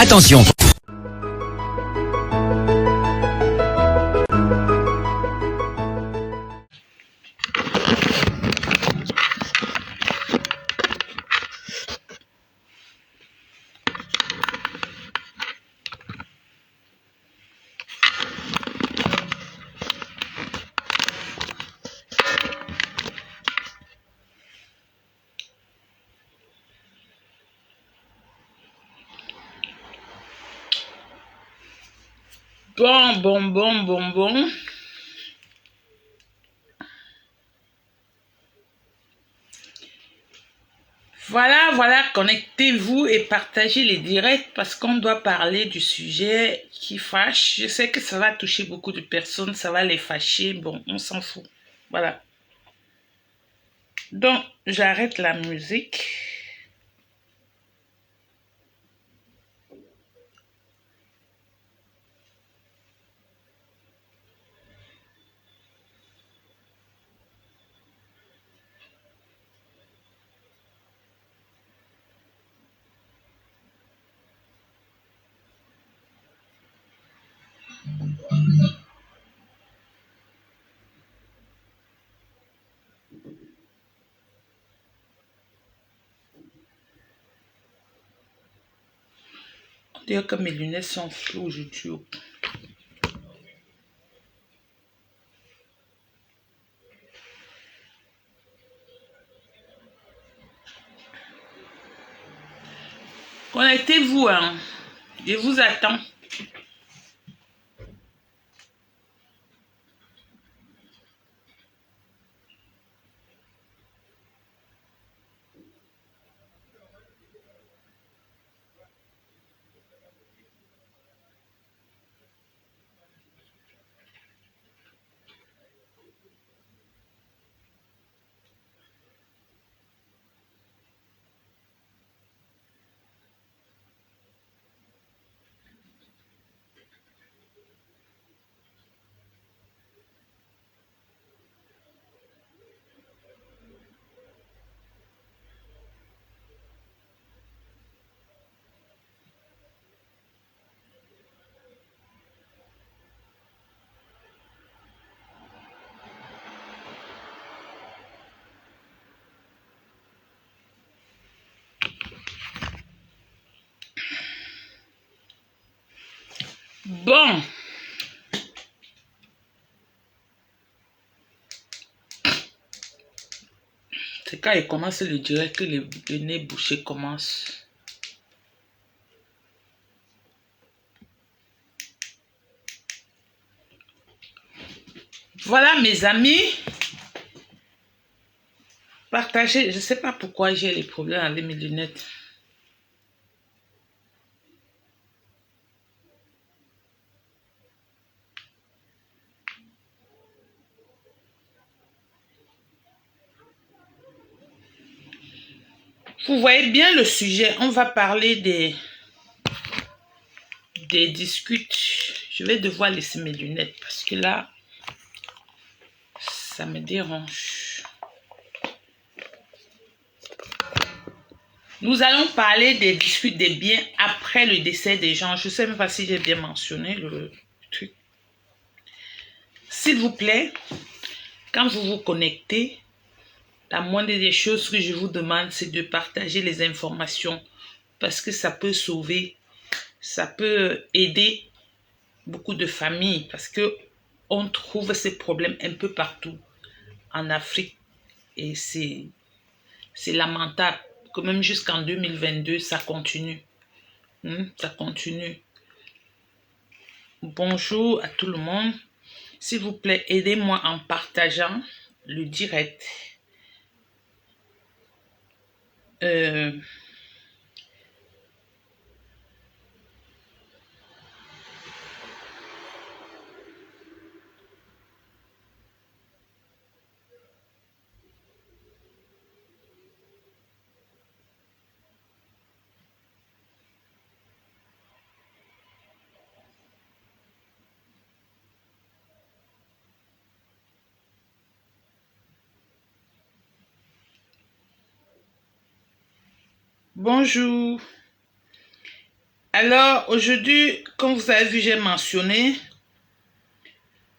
Attention! Bon. Voilà, connectez-vous et partagez les directs parce qu'on doit parler du sujet qui fâche. Je sais que ça va toucher beaucoup de personnes, ça va les fâcher. Bon, on s'en fout. Voilà. Donc, j'arrête la musique. On dirait que mes lunettes sont floues aujourd'hui. Connectez-vous, hein. Je vous attends. Bon. C'est quand il commence le direct que le nez bouché commence. Voilà mes amis. Partagez. Je ne sais pas pourquoi j'ai les problèmes avec mes lunettes. Vous voyez bien le sujet. On va parler des discutes. Je vais devoir laisser mes lunettes parce que là, ça me dérange. Nous allons parler des disputes des biens après le décès des gens. Je ne sais même pas si j'ai bien mentionné le truc. S'il vous plaît, quand vous vous connectez, la moindre des choses que je vous demande, c'est de partager les informations parce que ça peut sauver, ça peut aider beaucoup de familles parce que on trouve ces problèmes un peu partout en Afrique et c'est lamentable que même jusqu'en 2022, ça continue. Ça continue. Bonjour à tout le monde. S'il vous plaît, aidez-moi en partageant le direct. Bonjour. Alors, aujourd'hui, comme vous avez vu, j'ai mentionné,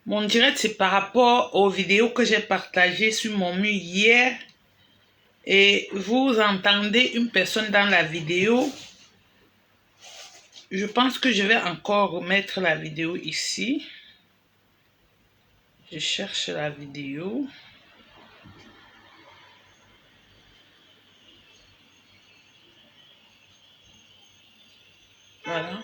mon direct, c'est par rapport aux vidéos que j'ai partagées sur mon mur hier. Et vous entendez une personne dans la vidéo. Je pense que je vais encore remettre la vidéo ici. Je cherche la vidéo. Voilà.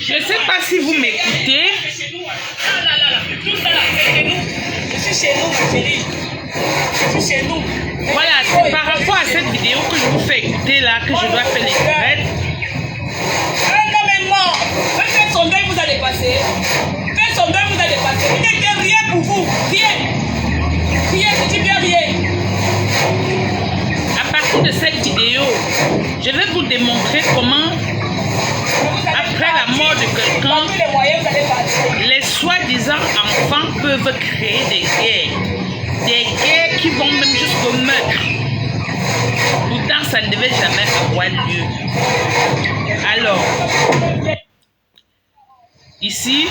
Je ne sais pas si vous m'écoutez. Je suis chez nous, je suis chez nous. Voilà, c'est par rapport à cette vidéo que je vous fais écouter là que je dois faire les directs. Un homme est mort. Faites son deuil, vous allez passer. Faites son deuil, vous allez passer. Il n'était rien pour vous. Rien. Rien, c'est bien rien. À partir de cette vidéo, je vais vous démontrer comment, après la mort de quelqu'un, les soi-disant enfants peuvent créer des guerres. Des guerres qui vont même jusqu'au meurtre. Pourtant, ça ne devait jamais avoir lieu. Alors, ici,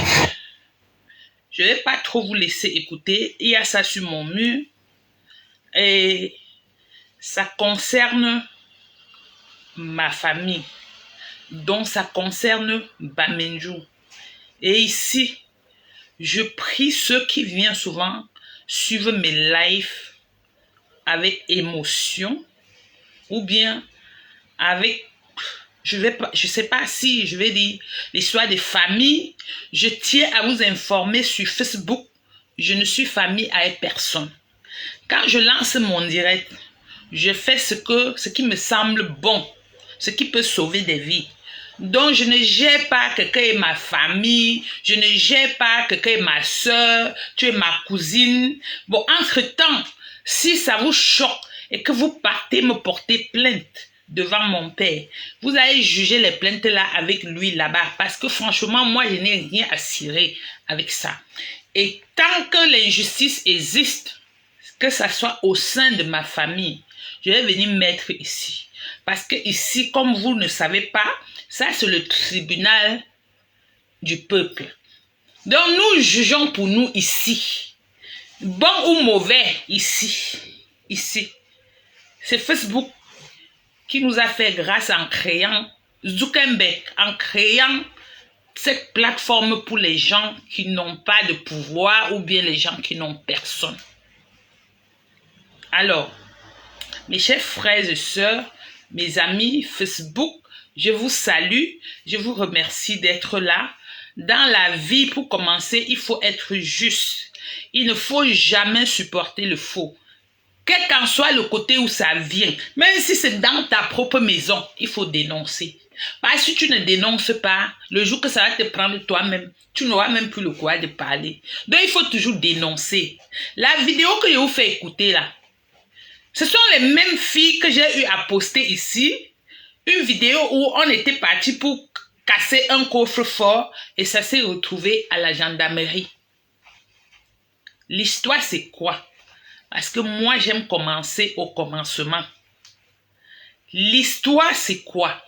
je ne vais pas trop vous laisser écouter. Il y a ça sur mon mur. Et ça concerne ma famille. Donc, ça concerne Bamenjou. Et ici, je prie ceux qui viennent souvent suivre mes lives avec émotion ou bien avec, je sais pas si je vais dire l'histoire des familles. Je tiens à vous informer sur Facebook. Je ne suis famille avec personne. Quand je lance mon direct, je fais ce qui me semble bon, ce qui peut sauver des vies. Donc, je ne gère pas quelqu'un est ma famille, je ne gère pas quelqu'un est ma soeur, tu es ma cousine. Bon, entre-temps, si ça vous choque et que vous partez me porter plainte devant mon père, vous allez juger les plaintes là avec lui là-bas parce que franchement, moi, je n'ai rien à cirer avec ça. Et tant que l'injustice existe, que ça soit au sein de ma famille, je vais venir mettre ici. Parce que ici, comme vous ne savez pas, ça c'est le tribunal du peuple. Donc nous jugeons pour nous ici. Bon ou mauvais, ici. Ici. C'est Facebook qui nous a fait grâce en créant Zuckerberg, en créant cette plateforme pour les gens qui n'ont pas de pouvoir ou bien les gens qui n'ont personne. Alors, mes chers frères et sœurs, mes amis Facebook, je vous salue, je vous remercie d'être là. Dans la vie, pour commencer, il faut être juste. Il ne faut jamais supporter le faux. Quel qu'en soit le côté où ça vient, même si c'est dans ta propre maison, il faut dénoncer. Parce que si tu ne dénonces pas, le jour que ça va te prendre toi-même, tu n'auras même plus le courage de parler. Donc, il faut toujours dénoncer. La vidéo que je vous fais écouter là, ce sont les mêmes filles que j'ai eu à poster ici. Une vidéo où on était parti pour casser un coffre-fort et ça s'est retrouvé à la gendarmerie. L'histoire, c'est quoi? Parce que moi, j'aime commencer au commencement. L'histoire, c'est quoi?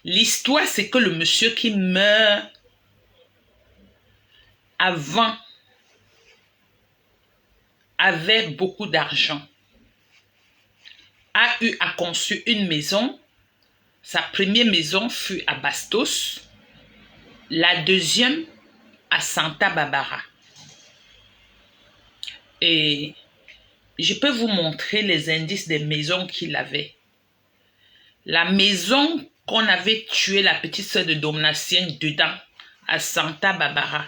L'histoire, c'est que le monsieur qui meurt avant avait beaucoup d'argent, a eu à construire une maison. Sa première maison fut à Bastos, la deuxième à Santa Barbara. Et je peux vous montrer les indices des maisons qu'il avait. La maison qu'on avait tué la petite sœur de Domnatien dedans, à Santa Barbara,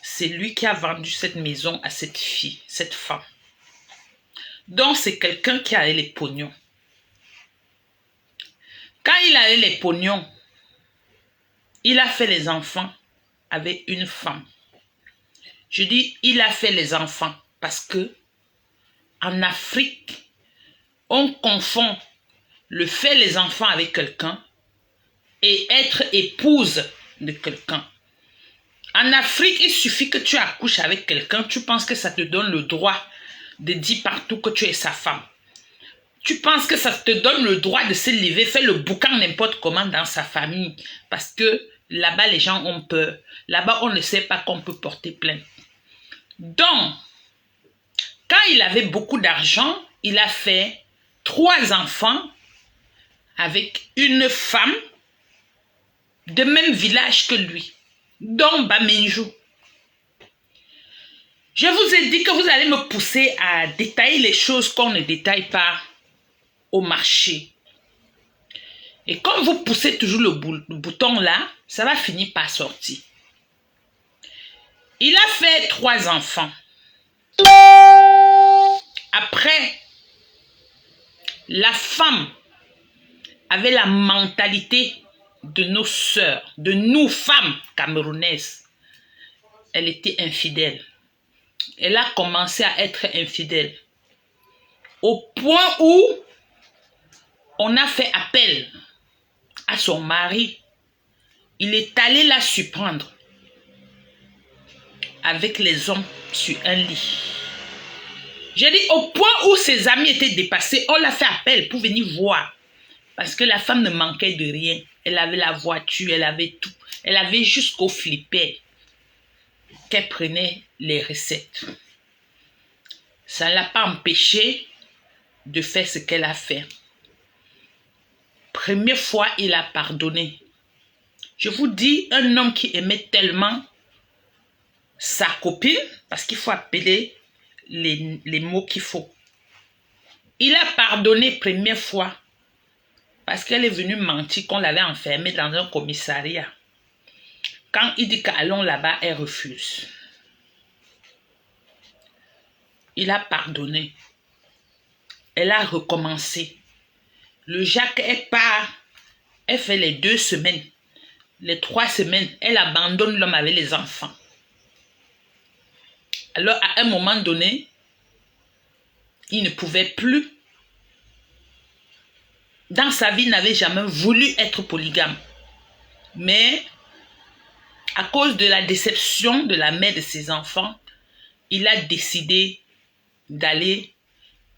c'est lui qui a vendu cette maison à cette fille, cette femme. Donc c'est quelqu'un qui a les pognons. Quand il avait les pognons, il a fait les enfants avec une femme. Je dis, il a fait les enfants parce que en Afrique, on confond le faire les enfants avec quelqu'un et être épouse de quelqu'un. En Afrique, il suffit que tu accouches avec quelqu'un, tu penses que ça te donne le droit de dire partout que tu es sa femme. Tu penses que ça te donne le droit de se lever, faire le boucan n'importe comment dans sa famille. Parce que là-bas, les gens ont peur. Là-bas, on ne sait pas qu'on peut porter plainte. Donc, quand il avait beaucoup d'argent, il a fait 3 enfants avec une femme de même village que lui, dont Bamenjou. Je vous ai dit que vous allez me pousser à détailler les choses qu'on ne détaille pas au marché. Et comme vous poussez toujours le bouton là, ça va finir par sortir. Il a fait 3 enfants. Après, la femme avait la mentalité de nos sœurs, de nous femmes camerounaises. Elle était infidèle. Elle a commencé à être infidèle. Au point où on a fait appel à son mari. Il est allé la surprendre avec les hommes sur un lit. J'ai dit au point où ses amis étaient dépassés, on l'a fait appel pour venir voir. Parce que la femme ne manquait de rien. Elle avait la voiture, elle avait tout. Elle avait jusqu'au flipper qu'elle prenait les recettes. Ça ne l'a pas empêché de faire ce qu'elle a fait. Première fois, il a pardonné. Je vous dis, un homme qui aimait tellement sa copine, parce qu'il faut appeler les mots qu'il faut. Il a pardonné première fois parce qu'elle est venue mentir qu'on l'avait enfermée dans un commissariat. Quand il dit qu'allons là-bas, elle refuse. Il a pardonné. Elle a recommencé. Le Jacques, elle part. Elle fait les 2 semaines. Les 3 semaines, elle abandonne l'homme avec les enfants. Alors, à un moment donné, il ne pouvait plus. Dans sa vie, il n'avait jamais voulu être polygame. Mais, à cause de la déception de la mère de ses enfants, il a décidé d'aller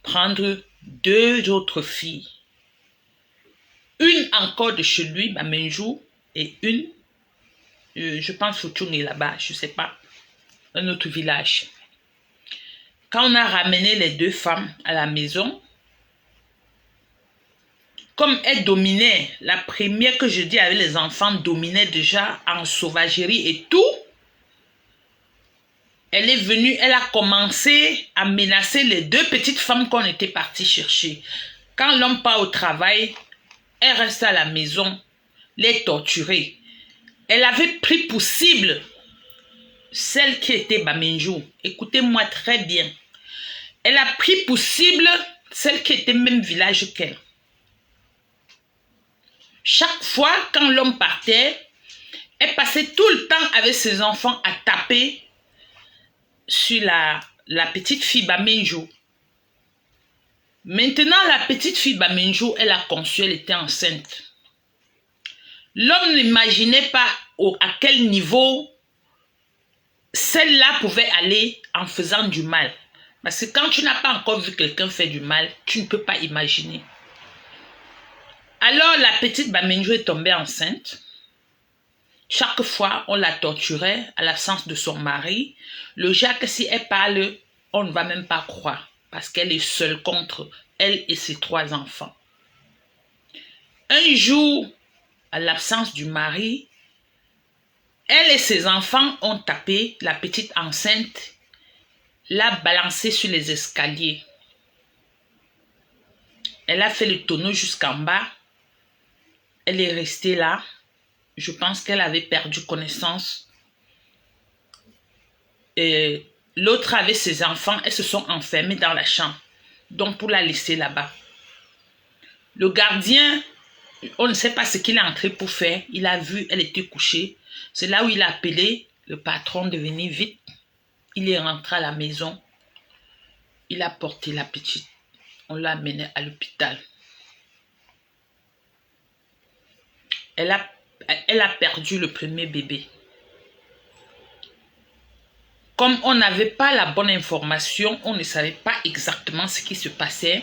prendre 2 autres filles. Une encore de chez lui, Bamenjou, et une, je pense, Foutoun est là-bas, je ne sais pas, un autre village. Quand on a ramené les 2 femmes à la maison, comme elle dominait, la première que je dis avec les enfants dominait déjà en sauvagerie et tout, elle est venue, elle a commencé à menacer les 2 petites femmes qu'on était partis chercher. Quand l'homme part au travail, elle reste à la maison, les torturer. Elle avait pris pour cible celle qui était Bamenjou. Écoutez-moi très bien. Elle a pris pour cible celle qui était même village qu'elle. Chaque fois, quand l'homme partait, elle passait tout le temps avec ses enfants à taper sur la petite fille Bamenjou. Maintenant, la petite fille Bamenjou, elle a conçu, elle était enceinte. L'homme n'imaginait pas à quel niveau celle-là pouvait aller en faisant du mal. Parce que quand tu n'as pas encore vu quelqu'un faire du mal, tu ne peux pas imaginer. Alors, la petite Bamenjou est tombée enceinte. Chaque fois, on la torturait à l'absence de son mari. Le Jacques, si elle parle, on ne va même pas croire. Parce qu'elle est seule contre elle et ses 3 enfants. Un jour, à l'absence du mari, elle et ses enfants ont tapé la petite enceinte, l'a balancée sur les escaliers. Elle a fait le tonneau jusqu'en bas. Elle est restée là. Je pense qu'elle avait perdu connaissance. Et l'autre avec ses enfants, elles se sont enfermées dans la chambre. Donc pour la laisser là-bas. Le gardien On ne sait pas ce qu'il est entré pour faire. Il a vu, elle était couchée. C'est là où il a appelé le patron de venir vite. Il est rentré à la maison. Il a porté la petite. On l'a amenée à l'hôpital. Elle a perdu le premier bébé. Comme on n'avait pas la bonne information, on ne savait pas exactement ce qui se passait.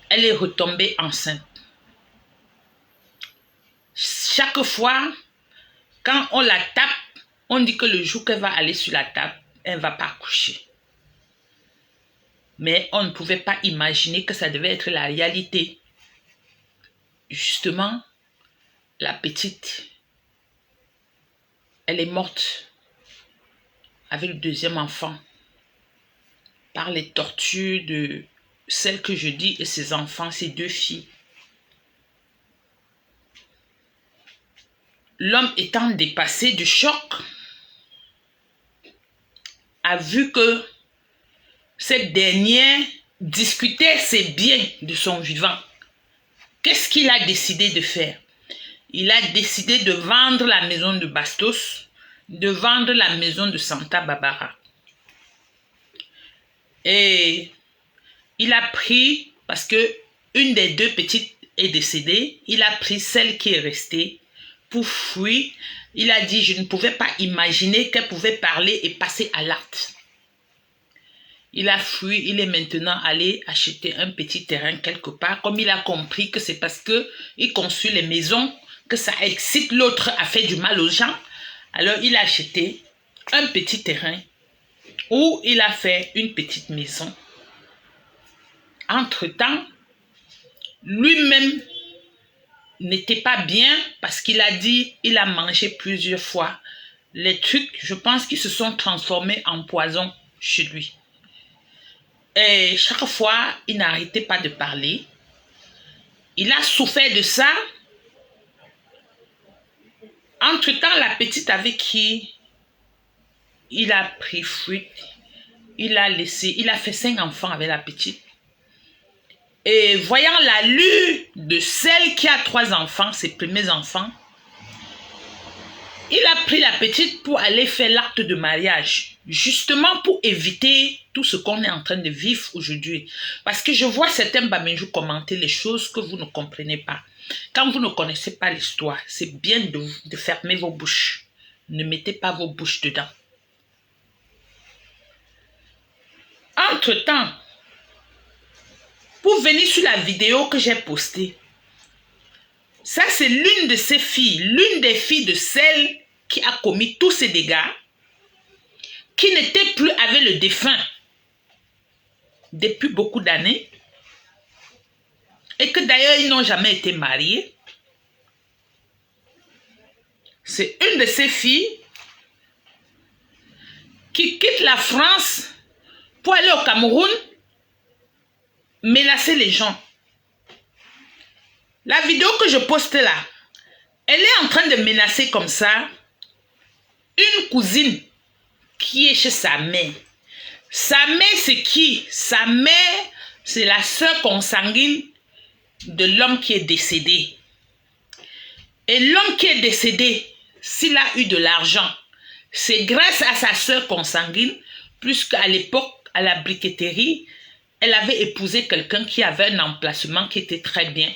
Elle est retombée enceinte. Chaque fois, quand on la tape, on dit que le jour qu'elle va aller sur la table, elle ne va pas coucher. Mais on ne pouvait pas imaginer que ça devait être la réalité. Justement, la petite, elle est morte avec le deuxième enfant par les tortures de celle que je dis et ses enfants, ses deux filles. L'homme étant dépassé du choc, a vu que cette dernière discutait ses biens de son vivant. Qu'est-ce qu'il a décidé de faire? Il a décidé de vendre la maison de Bastos, de vendre la maison de Santa Barbara. Et il a pris, parce que une des deux petites est décédée, il a pris celle qui est restée pour fuir. Il a dit, je ne pouvais pas imaginer qu'elle pouvait parler et passer à l'acte. Il a fui, il est maintenant allé acheter un petit terrain quelque part. Comme il a compris que c'est parce qu'il construit les maisons que ça excite l'autre à faire du mal aux gens. Alors il a acheté un petit terrain où il a fait une petite maison. Entre-temps, lui-même n'était pas bien parce qu'il a dit, il a mangé plusieurs fois. Les trucs, je pense qu'ils se sont transformés en poison chez lui. Et chaque fois, il n'arrêtait pas de parler. Il a souffert de ça. Entre-temps, la petite avec qui il a pris fuite, il a fait 5 enfants avec la petite. Et voyant l'allure de celle qui a 3 enfants, ses premiers enfants, il a pris la petite pour aller faire l'acte de mariage, justement pour éviter tout ce qu'on est en train de vivre aujourd'hui. Parce que je vois certains Bamenjou commenter les choses que vous ne comprenez pas. Quand vous ne connaissez pas l'histoire, c'est bien de fermer vos bouches. Ne mettez pas vos bouches dedans. Entre-temps, pour venir sur la vidéo que j'ai postée, ça c'est l'une de ses filles, l'une des filles de celle qui a commis tous ces dégâts, qui n'était plus avec le défunt depuis beaucoup d'années, et que d'ailleurs ils n'ont jamais été mariés. C'est une de ces filles qui quitte la France pour aller au Cameroun menacer les gens. La vidéo que je poste là, elle est en train de menacer comme ça une cousine qui est chez sa mère. Sa mère, c'est qui? Sa mère, c'est la sœur consanguine de l'homme qui est décédé. Et l'homme qui est décédé, s'il a eu de l'argent, c'est grâce à sa sœur consanguine, puisqu'à l'époque, à la briqueterie, elle avait épousé quelqu'un qui avait un emplacement qui était très bien.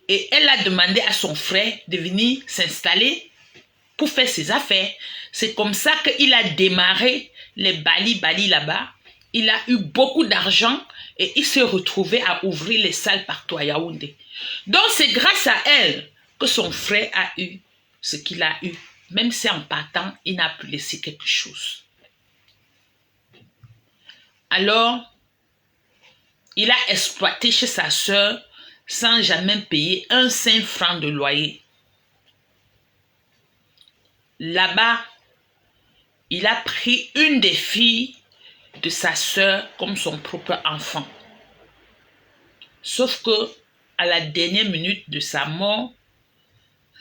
Et elle a demandé à son frère de venir s'installer pour faire ses affaires. C'est comme ça qu'il a démarré les Bali là-bas. Il a eu beaucoup d'argent et il s'est retrouvé à ouvrir les salles partout à Yaoundé. Donc c'est grâce à elle que son frère a eu ce qu'il a eu. Même si en partant, il n'a pu laisser quelque chose. Alors, il a exploité chez sa sœur sans jamais payer un 5 francs de loyer. Là-bas, il a pris une des filles de sa sœur comme son propre enfant. Sauf que, à la dernière minute de sa mort,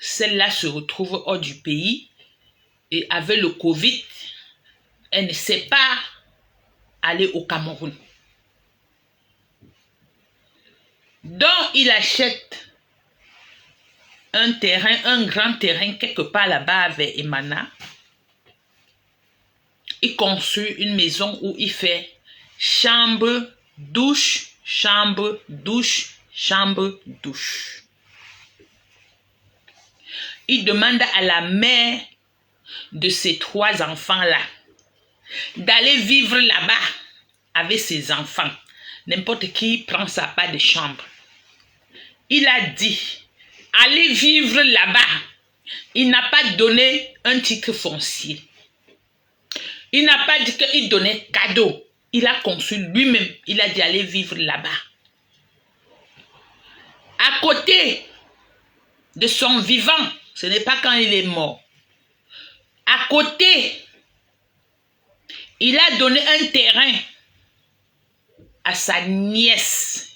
celle-là se retrouve hors du pays et avec le Covid, elle ne sait pas aller au Cameroun. Donc, il achète un terrain, un grand terrain quelque part là-bas vers Emana. Il construit une maison où il fait chambre, douche, chambre, douche, chambre, douche. Il demande à la mère de ses 3 enfants-là d'aller vivre là-bas avec ses enfants. N'importe qui prend sa part de chambre. Il a dit, allez vivre là-bas. Il n'a pas donné un titre foncier. Il n'a pas dit qu'il donnait cadeau. Il a conçu lui-même. Il a dit, allez vivre là-bas. À côté de son vivant, ce n'est pas quand il est mort. À côté, il a donné un terrain à sa nièce,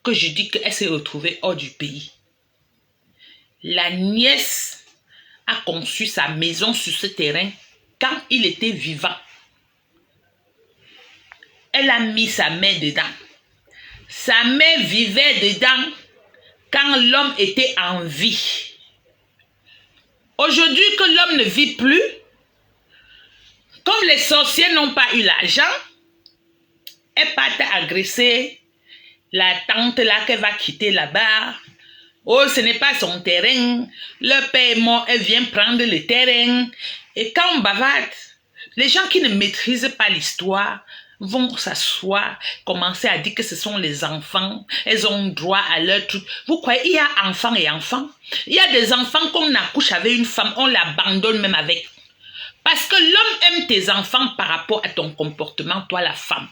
que je dis qu'elle s'est retrouvée hors du pays. La nièce a conçu sa maison sur ce terrain quand il était vivant. Elle a mis sa main dedans. Sa mère vivait dedans quand l'homme était en vie. Aujourd'hui que l'homme ne vit plus, comme les sorciers n'ont pas eu l'argent, elles partent agresser la tante là qu'elle va quitter là-bas. Oh, ce n'est pas son terrain. Le père est mort, elle vient prendre le terrain. Et quand on bavarde, les gens qui ne maîtrisent pas l'histoire vont s'asseoir, commencer à dire que ce sont les enfants, elles ont droit à leur truc. Vous croyez, il y a enfants et enfants. Il y a des enfants qu'on accouche avec une femme, on l'abandonne même avec. Parce que l'homme aime tes enfants par rapport à ton comportement, toi la femme.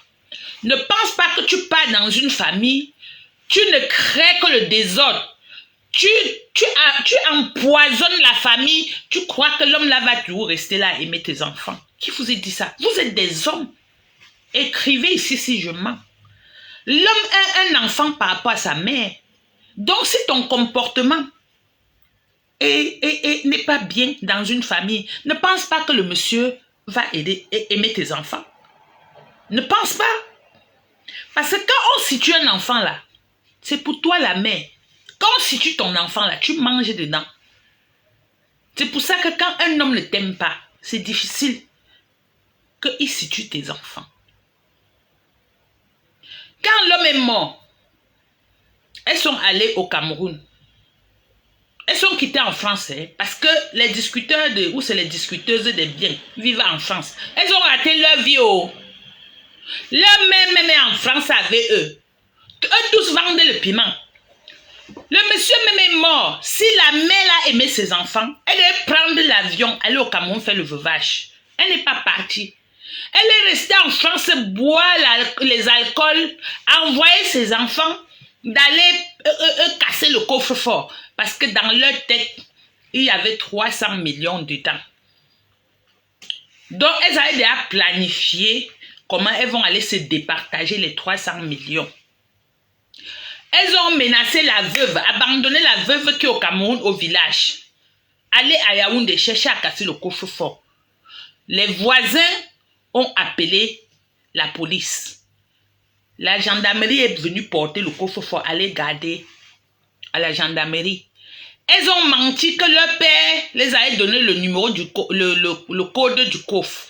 Ne pense pas que tu pars dans une famille, tu ne crées que le désordre. Tu empoisonnes la famille, tu crois que l'homme là va toujours rester là à aimer tes enfants. Qui vous a dit ça? Vous êtes des hommes. Écrivez ici si je mens. L'homme a un enfant par rapport à sa mère. Donc si ton comportement n'est pas bien dans une famille, ne pense pas que le monsieur va aimer tes enfants. Ne pense pas. Parce que quand on situe un enfant là, c'est pour toi la mère. Quand on situe ton enfant là, tu manges dedans. C'est pour ça que quand un homme ne t'aime pas, c'est difficile qu'il situe tes enfants. Quand l'homme est mort, elles sont allées au Cameroun. Elles sont quittées en France, parce que les discuteurs ou c'est les discuteuses des biens vivent en France. Elles ont raté leur vie. Leur mère même est en France avec eux. Eux tous vendaient le piment. Le monsieur même est mort. Si la mère a aimé ses enfants, elle est prendre l'avion, aller au Cameroun faire le veuvage. Elle n'est pas partie. Elle est restée en France, boire les alcools, envoyer ses enfants d'aller casser le coffre-fort. Parce que dans leur tête, il y avait 300 millions dedans. Donc, elles avaient déjà planifié comment elles vont aller se départager les 300 millions. Elles ont menacé la veuve, abandonné la veuve qui est au Cameroun, au village. Aller à Yaoundé, chercher à casser le coffre-fort. Les voisins ont appelé la police. La gendarmerie est venue porter le coffre-fort, aller garder à la gendarmerie. Elles ont menti que leur père les avait donné le numéro du le code du coffre.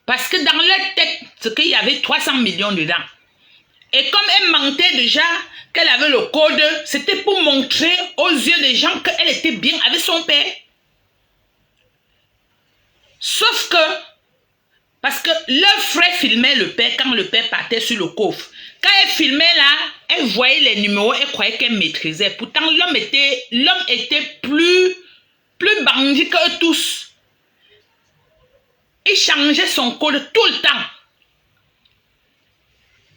Parce que dans leur tête, c'est qu'il y avait 300 millions dedans. Et comme elle mentait déjà qu'elle avait le code, c'était pour montrer aux yeux des gens qu'elle était bien avec son père. Sauf que, parce que leur frère filmait le père quand le père partait sur le coffre. Quand elle filmait là, elle voyait les numéros, elle croyait qu'elle maîtrisait. Pourtant, l'homme était plus bandit qu'eux tous. Il changeait son code tout le temps.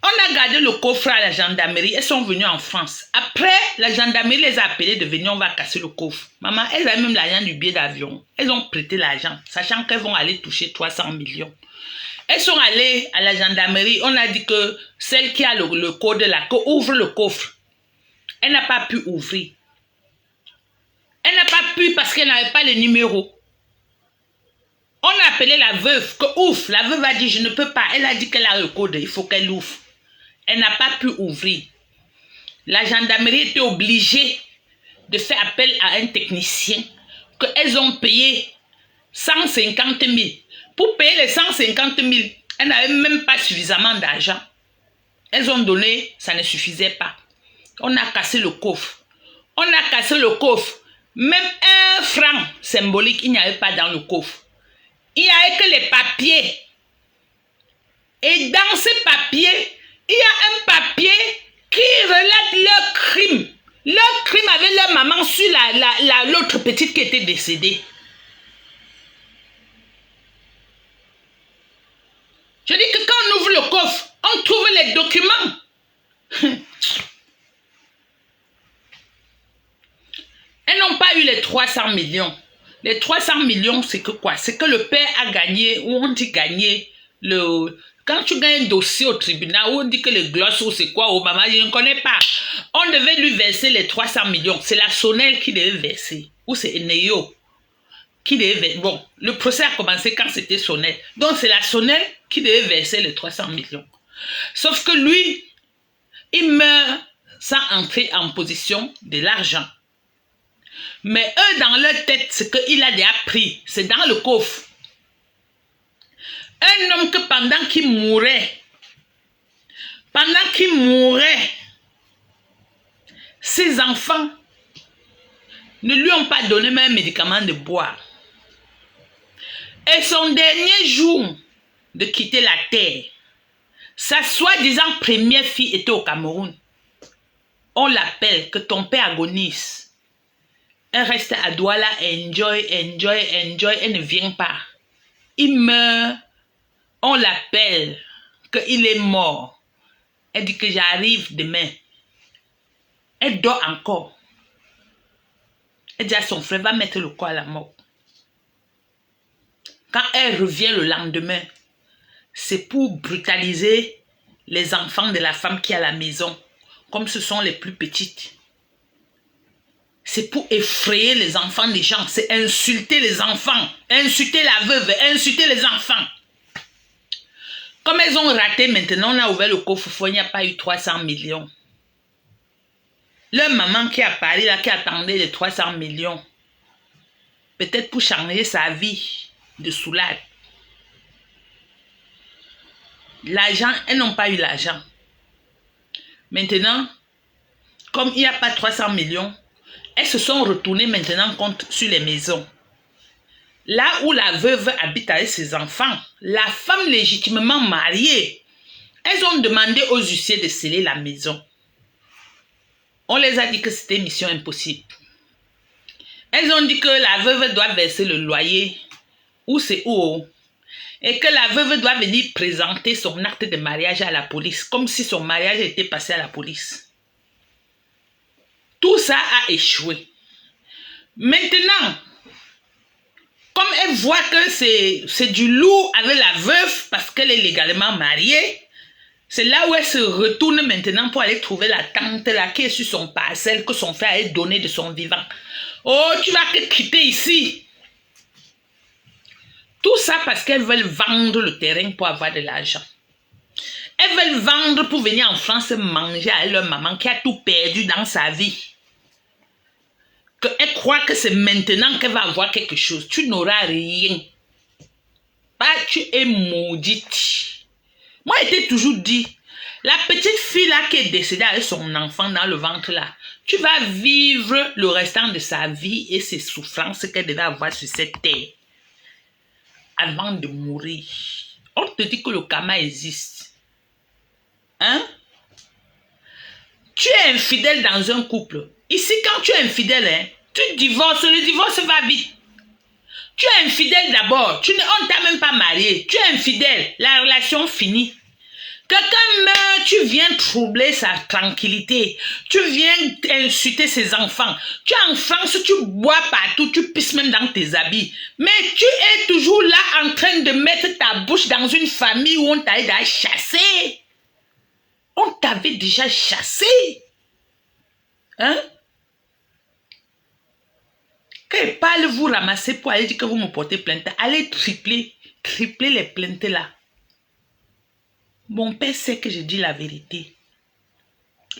On a gardé le coffre à la gendarmerie. Elles sont venues en France. Après, la gendarmerie les a appelées de venir, on va casser le coffre. Maman, elles avaient même l'argent du billet d'avion. Elles ont prêté l'argent, sachant qu'elles vont aller toucher 300 millions. Elles sont allées à la gendarmerie. On a dit que celle qui a le code là, que ouvre le coffre. Elle n'a pas pu ouvrir. Elle n'a pas pu parce qu'elle n'avait pas le numéro. On a appelé la veuve, que ouvre. La veuve a dit, je ne peux pas. Elle a dit qu'elle a le code, il faut qu'elle ouvre. Elle n'a pas pu ouvrir. La gendarmerie était obligée de faire appel à un technicien qu'elles ont payé 150 000. Pour payer les 150 000, elles n'avaient même pas suffisamment d'argent. Elles ont donné, ça ne suffisait pas. On a cassé le coffre. On a cassé le coffre. Même 1 franc symbolique, il n'y avait pas dans le coffre. Il n'y avait que les papiers. Et dans ces papiers, il y a un papier qui relate leur crime. Leur crime avec leur maman sur l'autre petite qui était décédée. Je dis que quand on ouvre le coffre, on trouve les documents. Elles n'ont pas eu les 300 millions. Les 300 millions, c'est que quoi? C'est que le père a gagné, ou on dit gagné, quand tu gagnes un dossier au tribunal, on dit que les glosses ou c'est quoi, oh maman, je ne connais pas. On devait lui verser les 300 millions. C'est la Sonel qui devait verser. Ou c'est Eneo qui devait verser. Bon, le procès a commencé quand c'était Sonel. Donc c'est la Sonel qui devait verser les 300 millions. Sauf que lui, il meurt sans entrer en position de l'argent. Mais eux, dans leur tête, ce qu'il a déjà pris, c'est dans le coffre. Un homme que pendant qu'il mourait, ses enfants ne lui ont pas donné même un médicament de boire. Et son dernier jour de quitter la terre, sa soi-disant première fille était au Cameroun. On l'appelle que ton père agonise. Elle reste à Douala, enjoy, elle ne vient pas. Il meurt, on l'appelle qu'il est mort. Elle dit que j'arrive demain. Elle dort encore. Elle dit à son frère, va mettre le corps à la mort. Quand elle revient le lendemain, c'est pour brutaliser les enfants de la femme qui est à la maison, comme ce sont les plus petites. C'est pour effrayer les enfants des gens. C'est insulter les enfants. Insulter la veuve. Insulter les enfants. Comme elles ont raté maintenant, on a ouvert le coffre-fort. Il n'y a pas eu 300 millions. Leur maman qui a parlé là, qui attendait les 300 millions. Peut-être pour changer sa vie de soulade. L'argent, elles n'ont pas eu l'argent. Maintenant, comme il n'y a pas 300 millions, elles se sont retournées maintenant contre sur les maisons. Là où la veuve habite avec ses enfants, la femme légitimement mariée, elles ont demandé aux huissiers de sceller la maison. On les a dit que c'était mission impossible. Elles ont dit que la veuve doit verser le loyer, ou c'est où, et que la veuve doit venir présenter son acte de mariage à la police, comme si son mariage était passé à la police. Tout ça a échoué. Maintenant, comme elle voit que c'est du lourd avec la veuve parce qu'elle est légalement mariée, c'est là où elle se retourne maintenant pour aller trouver la tante là qui est sur son parcelle que son frère a donné de son vivant. Oh, tu vas te quitter ici. Tout ça parce qu'elles veulent vendre le terrain pour avoir de l'argent. Elles veulent vendre pour venir en France manger à leur maman qui a tout perdu dans sa vie. Elle croit que c'est maintenant qu'elle va avoir quelque chose. Tu n'auras rien. Bah, tu es maudite. Moi, je t'ai toujours dit, la petite fille là qui est décédée avec son enfant dans le ventre là, tu vas vivre le restant de sa vie et ses souffrances qu'elle devait avoir sur cette terre avant de mourir. On te dit que le karma existe. Hein? Tu es infidèle dans un couple. Ici, quand tu es infidèle, hein, tu divorces, le divorce va vite. Tu es infidèle d'abord, on ne t'a même pas marié. Tu es infidèle, la relation finit. Quelqu'un meurt, tu viens troubler sa tranquillité. Tu viens insulter ses enfants. Tu es en France, tu bois partout, tu pisses même dans tes habits. Mais tu es toujours là en train de mettre ta bouche dans une famille où on t'a déjà chassé. On t'avait déjà chassé. Hein? Quand il parle, vous ramassez pour aller dire que vous me portez plainte. Allez tripler les plaintes là. Mon père sait que je dis la vérité.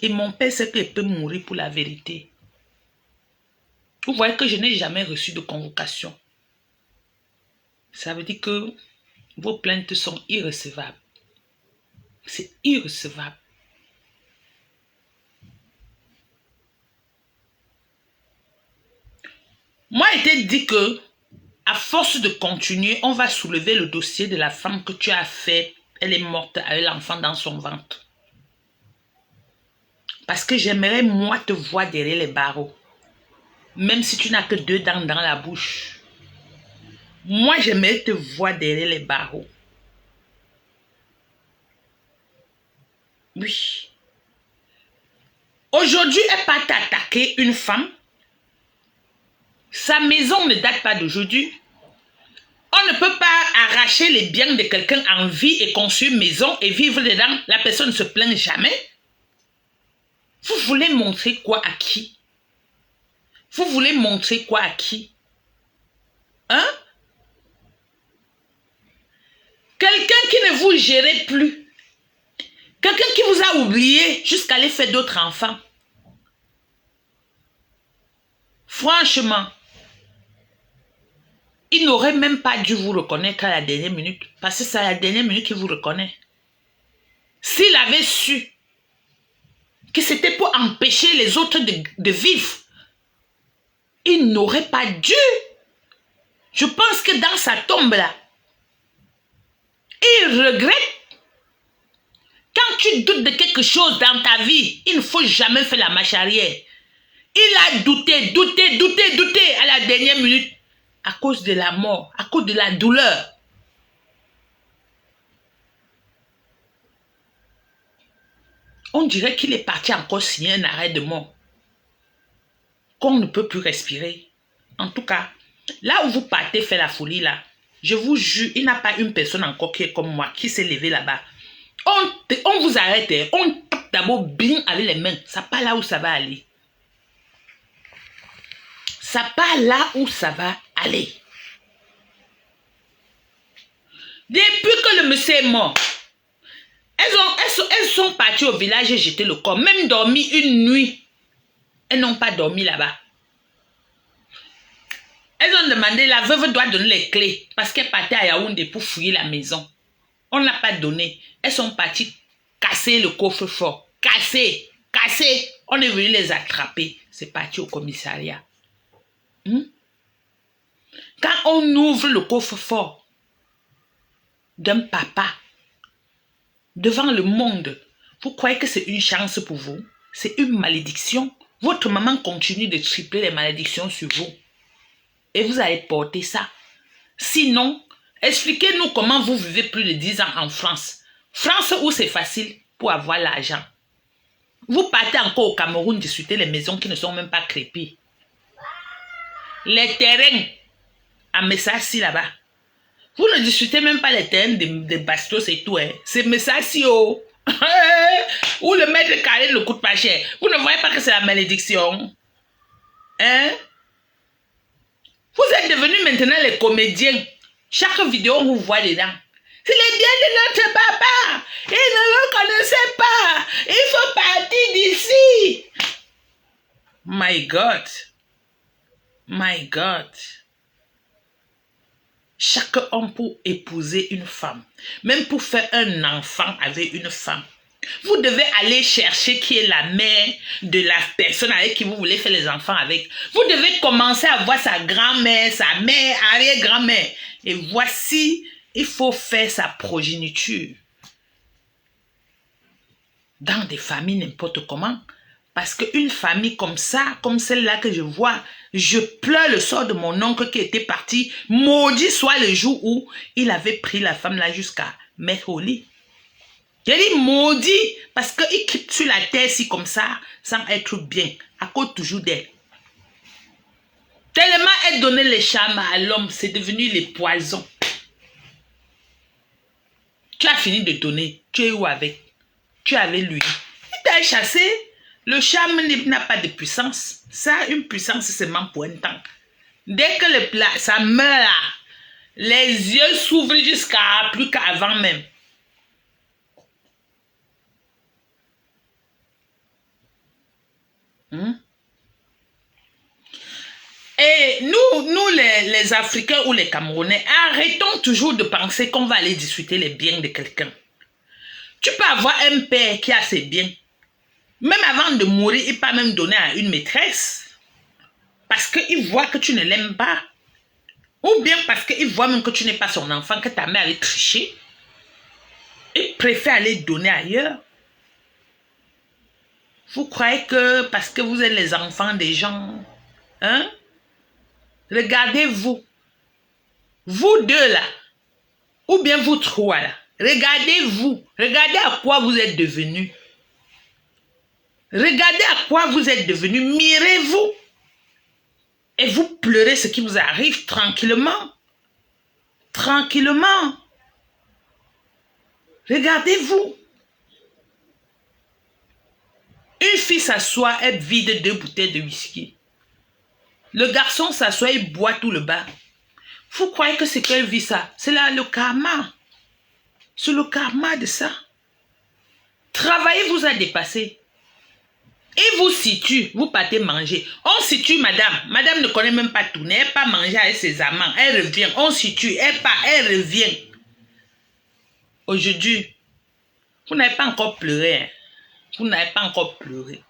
Et mon père sait qu'il peut mourir pour la vérité. Vous voyez que je n'ai jamais reçu de convocation. Ça veut dire que vos plaintes sont irrecevables. C'est irrecevable. Moi, il était dit que, à force de continuer, on va soulever le dossier de la femme que tu as fait. Elle est morte avec l'enfant dans son ventre. Parce que j'aimerais, moi, te voir derrière les barreaux. Même si tu n'as que 2 dents dans la bouche. Moi, j'aimerais te voir derrière les barreaux. Oui. Aujourd'hui, elle part attaquer une femme. Sa maison ne date pas d'aujourd'hui. On ne peut pas arracher les biens de quelqu'un en vie et construire une maison et vivre dedans. La personne ne se plaint jamais. Vous voulez montrer quoi à qui? Vous voulez montrer quoi à qui? Hein? Quelqu'un qui ne vous gérait plus. Quelqu'un qui vous a oublié jusqu'à aller faire d'autres enfants. Franchement, il n'aurait même pas dû vous reconnaître à la dernière minute. Parce que c'est à la dernière minute qu'il vous reconnaît. S'il avait su que c'était pour empêcher les autres de vivre, il n'aurait pas dû. Je pense que dans sa tombe là, il regrette. Quand tu doutes de quelque chose dans ta vie, il ne faut jamais faire la marche arrière. Il a douté à la dernière minute à cause de la mort, à cause de la douleur. On dirait qu'il est parti encore signer un arrêt de mort. Qu'on ne peut plus respirer. En tout cas, là où vous partez faire la folie là, je vous jure, il n'y a pas une personne encore qui est comme moi, qui s'est levée là-bas. On vous arrête, on tape d'abord bien avec les mains. Ça part là où ça va aller. Ça part là où ça va aller. Depuis que le monsieur est mort, elles sont parties au village et jeté le corps. Même dormi une nuit. Elles n'ont pas dormi là-bas. Elles ont demandé, la veuve doit donner les clés parce qu'elle partait à Yaoundé pour fouiller la maison. On n'a pas donné. Elles sont parties casser le coffre-fort. Casser. On est venu les attraper. C'est parti au commissariat. Quand on ouvre le coffre-fort d'un papa devant le monde, vous croyez que c'est une chance pour vous? C'est une malédiction. Votre maman continue de tripler les malédictions sur vous. Et vous allez porter ça. Sinon, expliquez-nous comment vous vivez plus de 10 ans en France. France où c'est facile pour avoir l'argent. Vous partez encore au Cameroun discuter les maisons qui ne sont même pas crépies. Les terrains à Messassi là-bas. Vous ne discutez même pas les terrains de Bastos et tout. Hein. C'est Messassi oh. Où le mètre carré ne coûte pas cher. Vous ne voyez pas que c'est la malédiction. Hein? Vous êtes devenus maintenant les comédiens. Chaque vidéo, on vous voit dedans. C'est les biens de notre papa. Il ne le connaissait pas. Il faut partir d'ici. My God. My God. Chaque homme pour épouser une femme, même pour faire un enfant avec une femme, vous devez aller chercher qui est la mère de la personne avec qui vous voulez faire les enfants avec. Vous devez commencer à voir sa grand-mère, sa mère, arrière-grand-mère. Et voici, il faut faire sa progéniture. Dans des familles n'importe comment. Parce qu'une famille comme ça, comme celle-là que je vois, je pleure le sort de mon oncle qui était parti. Maudit soit le jour où il avait pris la femme là jusqu'à mettre au lit. J'ai dit maudit parce qu'il quitte sur la terre si comme ça, sans être bien, à cause toujours d'elle. Tellement elle donnait les charmes à l'homme, c'est devenu les poisons. Tu as fini de donner, tu es où avec? Tu es avec lui. Il t'a chassé. Le charme n'a pas de puissance. Ça a une puissance seulement pour un temps. Dès que ça meurt, les yeux s'ouvrent jusqu'à plus qu'avant même. les Africains ou les Camerounais, arrêtons toujours de penser qu'on va aller discuter les biens de quelqu'un. Tu peux avoir un père qui a ses biens. Même avant de mourir, il peut même donner à une maîtresse. Parce qu'il voit que tu ne l'aimes pas. Ou bien parce qu'il voit même que tu n'es pas son enfant, que ta mère avait triché. Il préfère aller donner ailleurs. Vous croyez que parce que vous êtes les enfants des gens, hein? Regardez-vous. Vous deux là, ou bien vous trois là, regardez-vous. Regardez à quoi vous êtes devenus. Regardez à quoi vous êtes devenus. Mirez-vous. Et vous pleurez ce qui vous arrive tranquillement. Tranquillement. Regardez-vous. Une fille s'assoit, elle vide 2 bouteilles de whisky. Le garçon s'assoit, il boit tout le bas. Vous croyez que c'est qu'elle vit ça? C'est là le karma. C'est le karma de ça. Travailler vous a dépassé. Et vous situe, vous partez manger. On situe madame. Madame ne connaît même pas tourner. Elle part manger avec ses amants. Elle revient. On situe. Elle part, elle revient. Aujourd'hui, vous n'avez pas encore pleuré. Hein. Vous n'avez pas encore pleuré.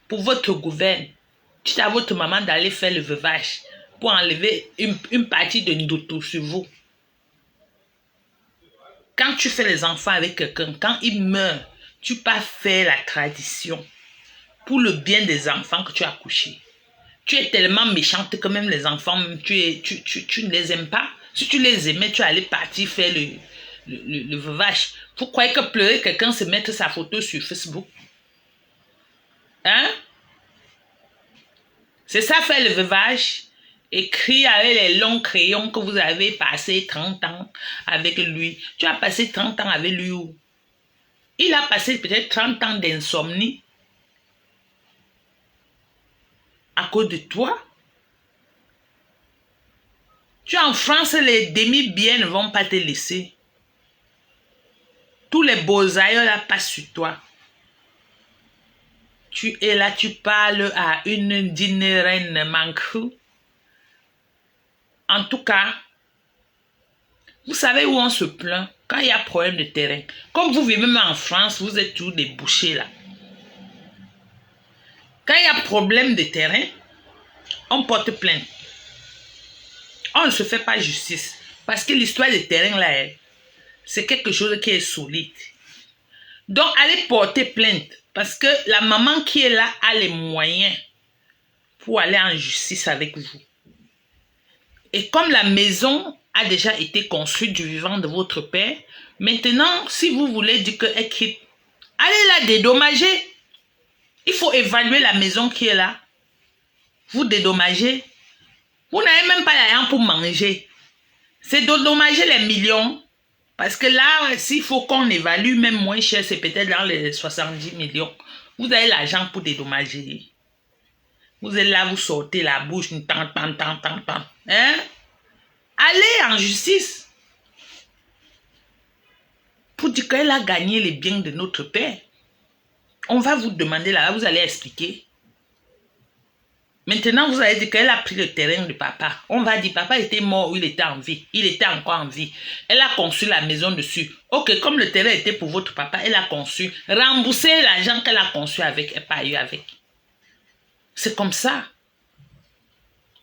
Pour votre gouverne, dites à votre maman d'aller faire le veuvage pour enlever une partie de Ndoto sur vous. Quand tu fais les enfants avec quelqu'un, quand il meurt, tu peux faire la tradition pour le bien des enfants que tu as accouchés. Tu es tellement méchante que même les enfants, tu ne les aimes pas. Si tu les aimais, tu allais partir faire le veuvage. Vous croyez que pleurer quelqu'un, c'est mettre sa photo sur Facebook? Hein? C'est ça faire le veuvage? Écrit avec les longs crayons que vous avez passé 30 ans avec lui. Tu as passé 30 ans avec lui où? Il a passé peut-être 30 ans d'insomnie à cause de toi. Tu es en France, les demi-biens ne vont pas te laisser. Tous les beaux aïeux là passent sur toi. Tu es là, tu parles à une digne reine Mancrou. En tout cas, vous savez où on se plaint quand il y a problème de terrain. Comme vous vivez même en France, vous êtes tous des bouchers là. Quand il y a problème de terrain, on porte plainte. On ne se fait pas justice. Parce que l'histoire des terrains là, c'est quelque chose qui est solide. Donc, allez porter plainte. Parce que la maman qui est là a les moyens pour aller en justice avec vous. Et comme la maison a déjà été construite du vivant de votre père, maintenant, si vous voulez dire qu'elle quitte, allez la dédommager. Il faut évaluer la maison qui est là. Vous dédommagez. Vous n'avez même pas l'argent pour manger. C'est dédommager les millions. Parce que là, s'il faut qu'on évalue même moins cher, c'est peut-être dans les 70 millions. Vous avez l'argent pour dédommager. Vous êtes là, vous sortez la bouche, tant. Hein? Allez en justice. Pour dire qu'elle a gagné les biens de notre père. On va vous demander là, vous allez expliquer. Maintenant, vous allez dire qu'elle a pris le terrain de papa. On va dire, papa était mort ou il était en vie. Il était encore en vie. Elle a conçu la maison dessus. Ok, comme le terrain était pour votre papa, elle a conçu. Remboursez l'argent qu'elle a conçu avec et pas eu avec. C'est comme ça.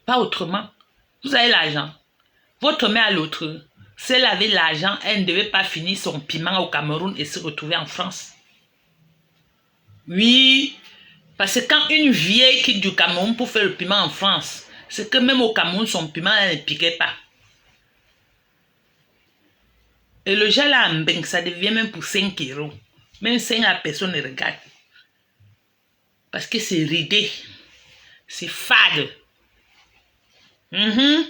Pas autrement. Vous avez l'argent. Votre mère a l'autre. Si elle avait l'argent, elle ne devait pas finir son piment au Cameroun et se retrouver en France. Oui. Parce que quand une vieille quitte du Cameroun pour faire le piment en France, c'est que même au Cameroun, son piment elle ne piquait pas. Et le gel à Mbeng, ça devient même pour 5 €. Même 5 à personne ne regarde. Parce que c'est ridé. C'est fade. Ne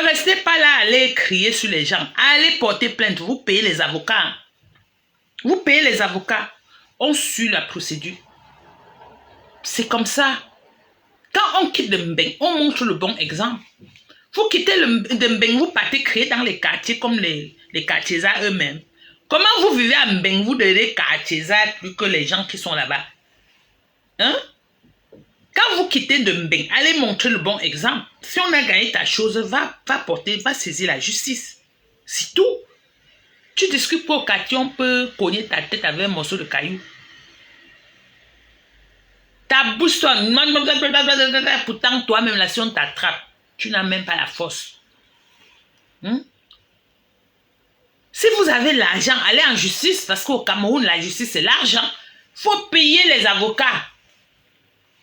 restez pas là à aller crier sur les gens. Allez porter plainte. Vous payez les avocats. Vous payez les avocats. On suit la procédure. C'est comme ça. Quand on quitte le Mbeng, on montre le bon exemple. Vous quittez le Mbeng, vous partez créer dans les quartiers comme les quartiers eux-mêmes. Comment vous vivez à Mbeng, vous devez quartier plus que les gens qui sont là-bas. Hein? Quand vous quittez de Mbeng, allez montrer le bon exemple. Si on a gagné ta chose, va saisir la justice. C'est tout. Tu discutes pour quartier, on peut cogner ta tête avec un morceau de caillou. Ta bouche sonne. Pourtant, toi-même, là, si on t'attrape, tu n'as même pas la force. Si vous avez l'argent, allez en justice, parce qu'au Cameroun, la justice, c'est l'argent. Il faut payer les avocats.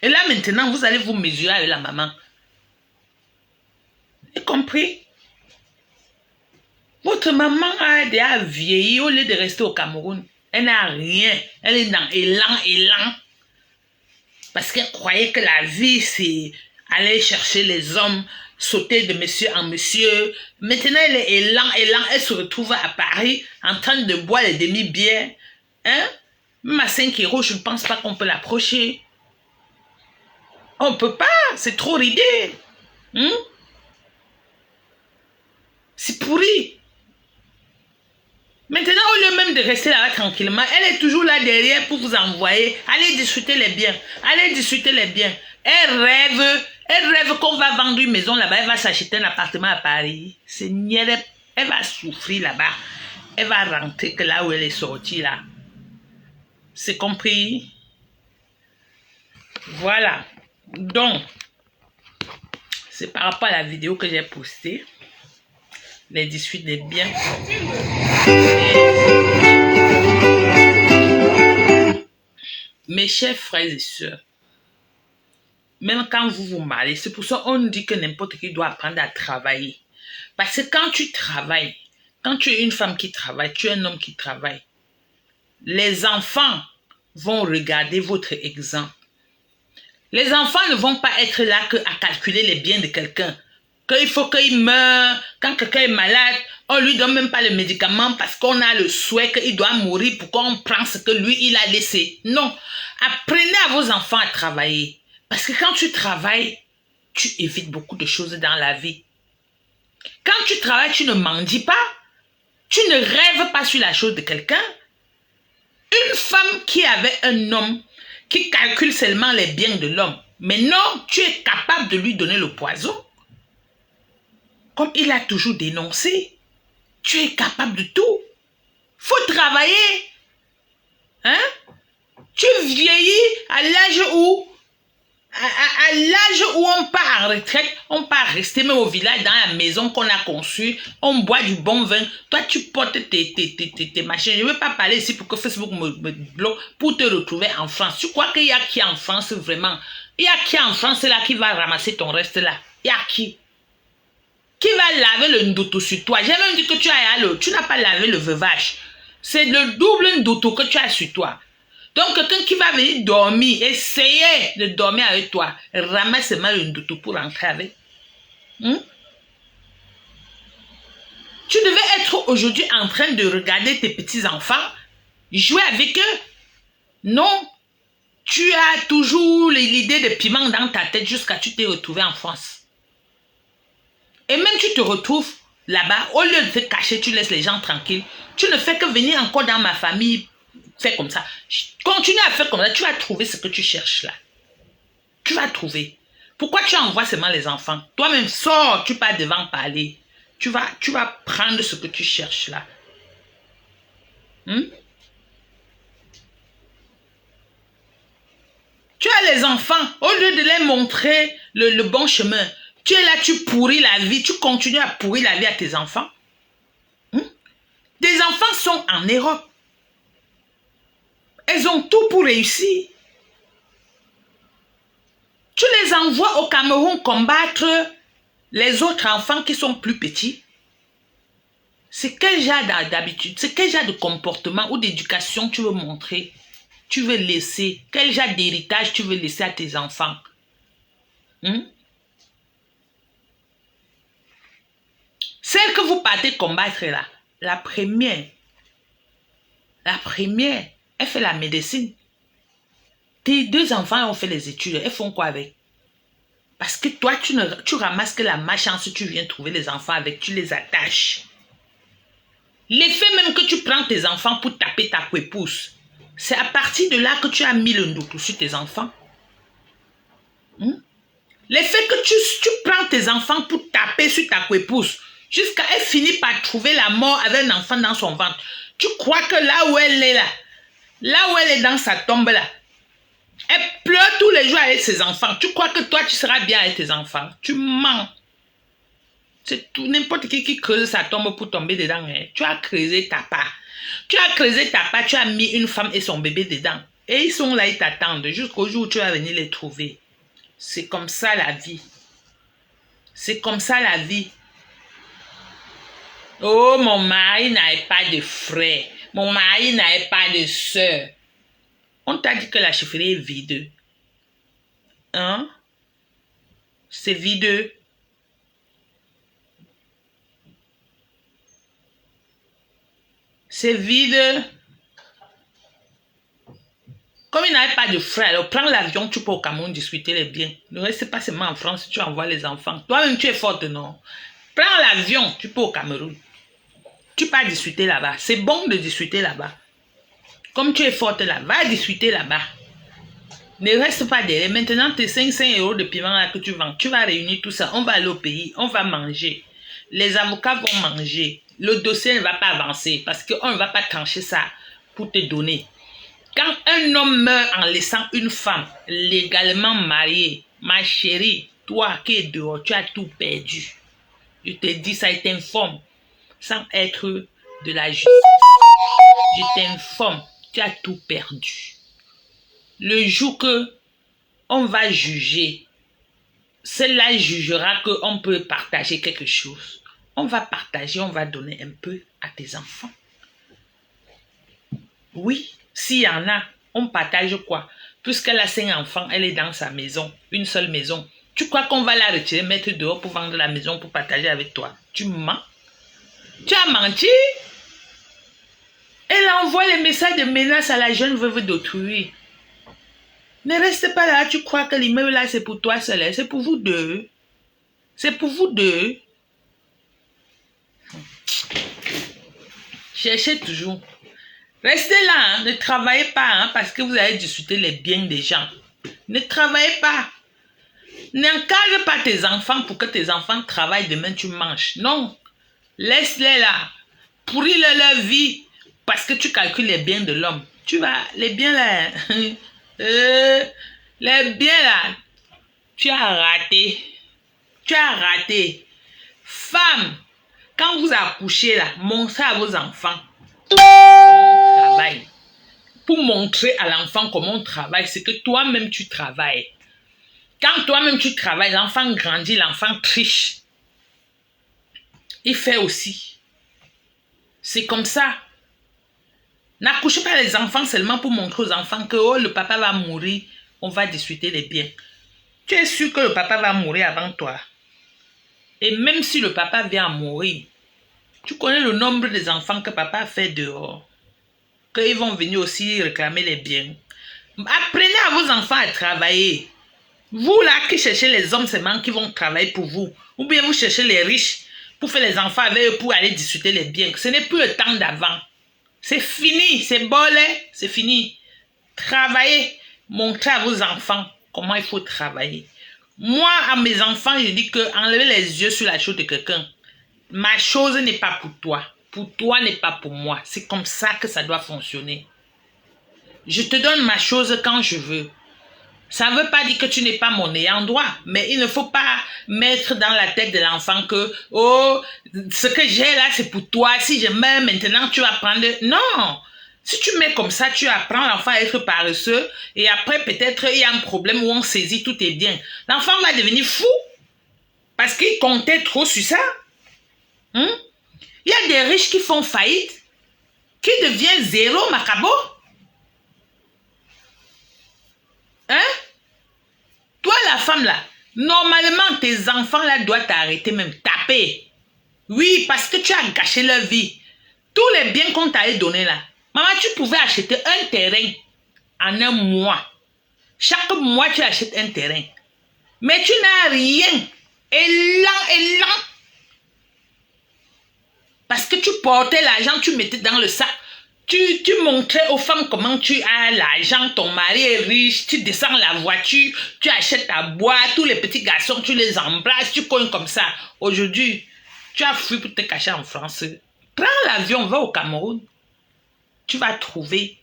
Et là, maintenant, vous allez vous mesurer avec la maman. Vous avez compris? Votre maman a déjà vieilli au lieu de rester au Cameroun. Elle n'a rien. Elle est dans élan. Parce qu'elle croyait que la vie, c'est aller chercher les hommes, sauter de monsieur en monsieur. Maintenant, elle est élan. Elle se retrouve à Paris en train de boire les demi-bières. Hein? Même à 5 €, je ne pense pas qu'on peut l'approcher. On ne peut pas. C'est trop ridé. C'est pourri. Maintenant, au lieu même de rester là tranquillement, elle est toujours là derrière pour vous envoyer. Allez discuter les biens. Allez discuter les biens. Elle rêve qu'on va vendre une maison là-bas. Elle va s'acheter un appartement à Paris. C'est niais. Elle va souffrir là-bas. Elle va rentrer que là où elle est sortie là. C'est compris? Voilà. Donc, c'est par rapport à la vidéo que j'ai postée. Les disputes des biens. Mes chers frères et sœurs, même quand vous vous mariez, c'est pour ça qu'on dit que n'importe qui doit apprendre à travailler. Parce que quand tu travailles, quand tu es une femme qui travaille, tu es un homme qui travaille, les enfants vont regarder votre exemple. Les enfants ne vont pas être là à calculer les biens de quelqu'un. Qu'il faut qu'il meure, quand quelqu'un est malade, on lui donne même pas le médicament parce qu'on a le souhait qu'il doit mourir pour qu'on prenne ce que lui, il a laissé. Non. Apprenez à vos enfants à travailler. Parce que quand tu travailles, tu évites beaucoup de choses dans la vie. Quand tu travailles, tu ne mendies pas. Tu ne rêves pas sur la chose de quelqu'un. Une femme qui avait un homme qui calcule seulement les biens de l'homme. Mais non, tu es capable de lui donner le poison. Comme il a toujours dénoncé, tu es capable de tout. Faut travailler. Hein? Tu vieillis à l'âge où on part en retraite, on part rester même au village, dans la maison qu'on a conçue, on boit du bon vin. Toi, tu portes tes machines. Je ne veux pas parler ici pour que Facebook me bloque pour te retrouver en France. Tu crois qu'il y a qui en France vraiment? Il y a qui en France là qui va ramasser ton reste là? Il y a qui? Qui va laver le ndoto sur toi? J'ai même dit que tu n'as pas lavé le veuvage. C'est le double ndoto que tu as sur toi. Donc, quelqu'un qui va venir dormir, essayer de dormir avec toi, ramasse seulement le ndoto pour rentrer avec. Tu devais être aujourd'hui en train de regarder tes petits-enfants, jouer avec eux. Non, tu as toujours l'idée de piment dans ta tête jusqu'à ce que tu t'es retrouvé en France. Et même tu te retrouves là-bas, au lieu de te cacher, tu laisses les gens tranquilles. Tu ne fais que venir encore dans ma famille, faire comme ça. Continue à faire comme ça, tu vas trouver ce que tu cherches là. Tu vas trouver. Pourquoi tu envoies seulement les enfants? Toi-même, sors, tu pars devant parler. Tu vas prendre ce que tu cherches là. Tu as les enfants, au lieu de les montrer le bon chemin, tu es là, tu pourris la vie, tu continues à pourrir la vie à tes enfants. Tes enfants sont en Europe. Elles ont tout pour réussir. Tu les envoies au Cameroun combattre les autres enfants qui sont plus petits. C'est quel genre d'habitude, c'est quel genre de comportement ou d'éducation tu veux montrer, tu veux laisser, quel genre d'héritage tu veux laisser à tes enfants. Celle que vous partez combattre là, la première, elle fait la médecine. Tes deux enfants ont fait les études, elles font quoi avec? Parce que toi, tu ramasses que la malchance, tu viens trouver les enfants avec, tu les attaches. L'effet même que tu prends tes enfants pour taper ta épouse, c'est à partir de là que tu as mis le ndoto sur tes enfants. Le fait que tu prends tes enfants pour taper sur ta coépouse, jusqu'à elle finit par trouver la mort avec un enfant dans son ventre. Tu crois que là où elle est là où elle est dans sa tombe là, elle pleure tous les jours avec ses enfants. Tu crois que toi, tu seras bien avec tes enfants. Tu mens. C'est tout, n'importe qui creuse sa tombe pour tomber dedans. Hein. Tu as creusé ta part. Tu as creusé ta part, tu as mis une femme et son bébé dedans. Et ils sont là, ils t'attendent jusqu'au jour où tu vas venir les trouver. C'est comme ça la vie. C'est comme ça la vie. Oh, mon mari n'avait pas de frère. Mon mari n'avait pas de soeur. On t'a dit que la chefferie est vide. Hein? C'est vide. C'est vide. Comme il n'avait pas de frère, alors prends l'avion, tu peux au Cameroun discuter les biens. Ne reste pas seulement en France, tu envoies les enfants. Toi-même, tu es forte, non? Prends l'avion, tu peux au Cameroun. Tu peux discuter là-bas. C'est bon de discuter là-bas. Comme tu es forte là, va discuter là-bas. Ne reste pas derrière. Maintenant, tes 500 € de piment là que tu vends, tu vas réunir tout ça. On va aller au pays, on va manger. Les avocats vont manger. Le dossier ne va pas avancer parce qu'on ne va pas trancher ça pour te donner. Quand un homme meurt en laissant une femme légalement mariée, ma chérie, toi qui es dehors, tu as tout perdu. Je te dis ça, je t'informe, sans être de la justice. Je t'informe, tu as tout perdu. Le jour que on va juger, celle-là jugera qu'on peut partager quelque chose. On va partager, on va donner un peu à tes enfants. Oui, s'il y en a, on partage quoi? Puisqu'elle a 5 enfants, elle est dans sa maison, une seule maison. Tu crois qu'on va la retirer, mettre dehors pour vendre la maison, pour partager avec toi? Tu mens. Tu as menti. Elle envoie les messages de menace à la jeune veuve d'autrui. Ne reste pas là, tu crois que l'immeuble là c'est pour toi seul, c'est pour vous deux. C'est pour vous deux. Cherchez toujours. Restez là, hein. Ne travaillez pas hein, parce que vous allez discuter les biens des gens. Ne travaillez pas. N'encadre pas tes enfants pour que tes enfants travaillent, demain tu manges. Non. Laisse-les là. Pourris-leur leur vie parce que tu calcules les biens de l'homme. Tu vas, les biens là, les biens là, tu as raté. Tu as raté. Femme, quand vous accouchez là, montrez à vos enfants comment on travaille. Pour montrer à l'enfant comment on travaille, c'est que toi-même tu travailles. Quand toi-même tu travailles, l'enfant grandit, l'enfant triche. Il fait aussi. C'est comme ça. N'accouchez pas les enfants seulement pour montrer aux enfants que oh, le papa va mourir, on va discuter les biens. Tu es sûr que le papa va mourir avant toi. Et même si le papa vient à mourir, tu connais le nombre des enfants que papa a fait dehors. Qu'ils vont venir aussi réclamer les biens. Apprenez à vos enfants à travailler. Vous là qui cherchez les hommes seulement qui vont travailler pour vous. Ou bien vous cherchez les riches pour faire les enfants avec eux pour aller discuter les biens. Ce n'est plus le temps d'avant. C'est fini, c'est bolé, c'est fini. Travaillez, montrez à vos enfants comment il faut travailler. Moi, à mes enfants, je dis que enlevez les yeux sur la chose de quelqu'un. Ma chose n'est pas pour toi. Pour toi n'est pas pour moi. C'est comme ça que ça doit fonctionner. Je te donne ma chose quand je veux. Ça ne veut pas dire que tu n'es pas mon ayant droit, mais il ne faut pas mettre dans la tête de l'enfant que « Oh, ce que j'ai là, c'est pour toi. Si je meurs maintenant, tu vas prendre... » Non! Si tu mets comme ça, tu apprends l'enfant à être paresseux et après, peut-être, il y a un problème où on saisit tout est bien. L'enfant va devenir fou parce qu'il comptait trop sur ça. Il y a des riches qui font faillite, qui deviennent zéro macabo. Hein? Toi, la femme là, normalement, tes enfants là doivent t'arrêter même, taper. Oui, parce que tu as gâché leur vie. Tous les biens qu'on t'avait donnés là. Maman, tu pouvais acheter un terrain en un mois. Chaque mois, tu achètes un terrain. Mais tu n'as rien. Et là. Parce que tu portais l'argent, tu mettais dans le sac. Tu montrais aux femmes comment tu as l'argent, ton mari est riche, tu descends la voiture, tu achètes à boire, tous les petits garçons, tu les embrasses, tu cognes comme ça. Aujourd'hui, tu as fui pour te cacher en France. Prends l'avion, va au Cameroun. Tu vas trouver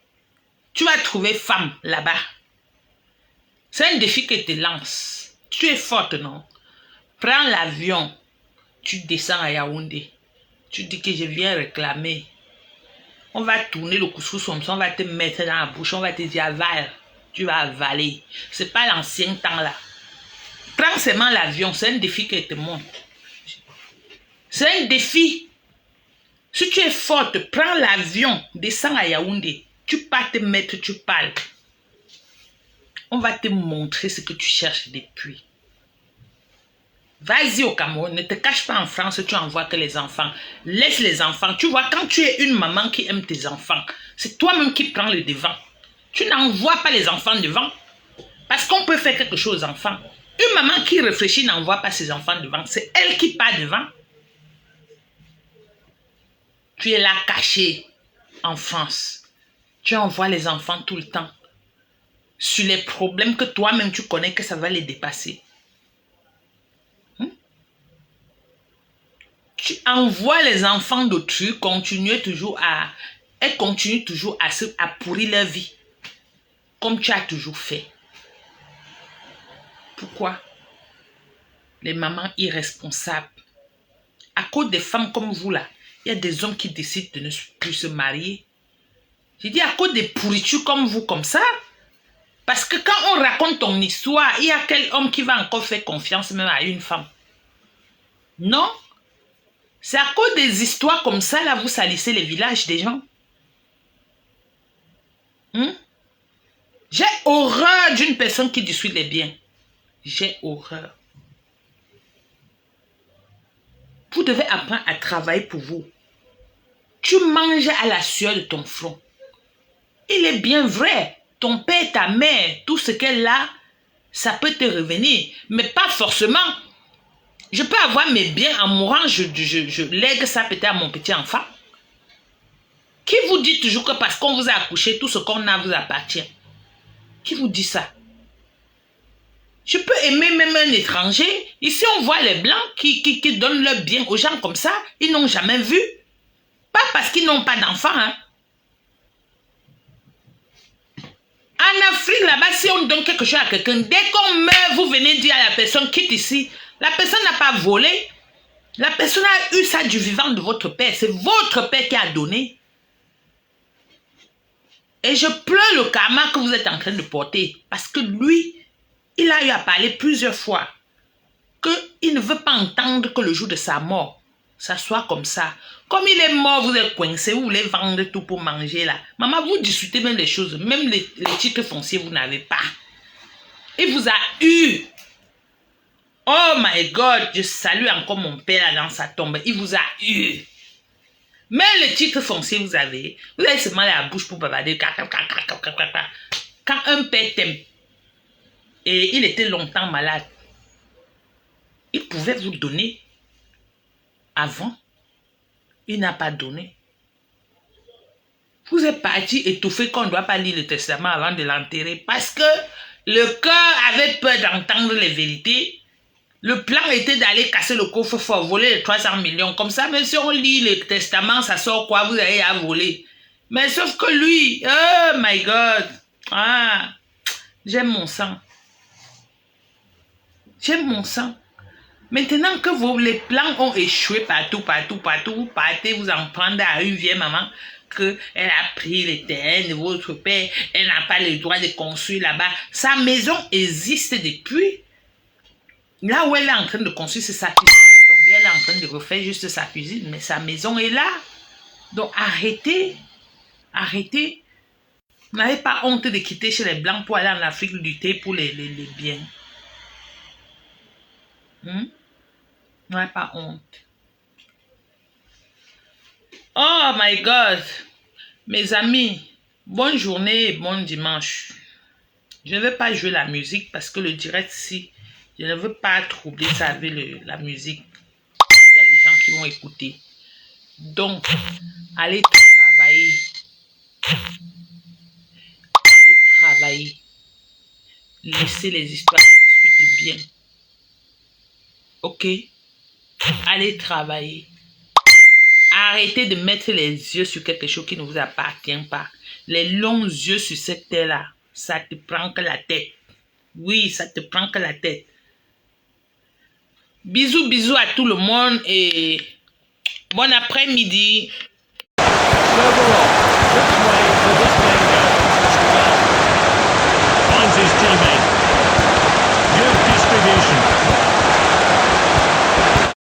femme là-bas. C'est un défi que te lance. Tu es forte, non? Prends l'avion, tu descends à Yaoundé. Tu dis que je viens réclamer. On va tourner le couscous comme ça, on va te mettre dans la bouche, on va te dire avale. Tu vas avaler. C'est pas l'ancien temps là. Prends seulement l'avion, c'est un défi que te montre. C'est un défi. Si tu es forte, prends l'avion, descends à Yaoundé. Tu pars te mettre, tu parles. On va te montrer ce que tu cherches depuis. Vas-y au Cameroun, ne te cache pas en France, tu envoies que les enfants. Laisse les enfants. Tu vois, quand tu es une maman qui aime tes enfants, c'est toi-même qui prends le devant. Tu n'envoies pas les enfants devant. Parce qu'on peut faire quelque chose aux enfants. Une maman qui réfléchit n'envoie pas ses enfants devant. C'est elle qui part devant. Tu es là caché en France. Tu envoies les enfants tout le temps. Sur les problèmes que toi-même tu connais que ça va les dépasser. Tu envoies les enfants d'autrui continuent toujours à pourrir leur vie. Comme tu as toujours fait. Pourquoi? Les mamans irresponsables. À cause des femmes comme vous là, il y a des hommes qui décident de ne plus se marier. Je dis à cause des pourritures comme vous, comme ça. Parce que quand on raconte ton histoire, il y a quel homme qui va encore faire confiance même à une femme? Non. C'est à cause des histoires comme ça, là, vous salissez les villages des gens. J'ai horreur d'une personne qui discute les biens. J'ai horreur. Vous devez apprendre à travailler pour vous. Tu manges à la sueur de ton front. Il est bien vrai. Ton père, ta mère, tout ce qu'elle a, ça peut te revenir. Mais pas forcément. Je peux avoir mes biens en mourant, je lègue ça peut-être à mon petit enfant. Qui vous dit toujours que parce qu'on vous a accouché, tout ce qu'on a vous appartient? Qui vous dit ça? Je peux aimer même un étranger. Ici, on voit les blancs qui donnent leur bien aux gens comme ça. Ils n'ont jamais vu. Pas parce qu'ils n'ont pas d'enfants. Hein. En Afrique, là-bas, si on donne quelque chose à quelqu'un, dès qu'on meurt, vous venez dire à la personne, quitte ici. La personne n'a pas volé. La personne a eu ça du vivant de votre père. C'est votre père qui a donné. Et je pleure le karma que vous êtes en train de porter. Parce que lui, il a eu à parler plusieurs fois qu'il ne veut pas entendre que le jour de sa mort, ça soit comme ça. Comme il est mort, vous êtes coincé, vous voulez vendre tout pour manger là. Maman, vous discutez même les choses. Même les titres fonciers, vous n'avez pas. Il vous a eu. Oh my God, je salue encore mon père là dans sa tombe. Il vous a eu. Même le titre foncier, vous avez seulement la bouche pour bavarder. Quand un père t'aime, et il était longtemps malade, il pouvait vous donner avant. Il n'a pas donné. Vous êtes parti étouffé qu'on ne doit pas lire le testament avant de l'enterrer parce que le cœur avait peur d'entendre les vérités. Le plan était d'aller casser le coffre-fort, voler les 300 millions. Comme ça, même si on lit le testament, ça sort quoi? Vous allez à voler. Mais sauf que lui, oh my God. Ah, j'aime mon sang. J'aime mon sang. Maintenant que les plans ont échoué partout, vous partez vous en prendre à une vieille maman qu'elle a pris les terrains de votre père, elle n'a pas le droit de construire là-bas. Sa maison existe depuis. Là où elle est en train de construire, c'est sa cuisine. Elle est en train de refaire juste sa cuisine, mais sa maison est là. Donc arrêtez. Arrêtez. Vous n'avez pas honte de quitter chez les Blancs pour aller en Afrique lutter pour les biens. Vous n'avez pas honte. Oh my God. Mes amis, bonne journée et bon dimanche. Je ne vais pas jouer la musique parce que le direct ici, je ne veux pas troubler ça avec la musique. Il y a des gens qui vont écouter. Donc, allez travailler. Allez travailler. Laissez les histoires de disputes de biens. Ok? Allez travailler. Arrêtez de mettre les yeux sur quelque chose qui ne vous appartient pas. Les longs yeux sur cette terre-là, ça te prend que la tête. Oui, ça te prend que la tête. Bisous, bisous à tout le monde et bon après-midi.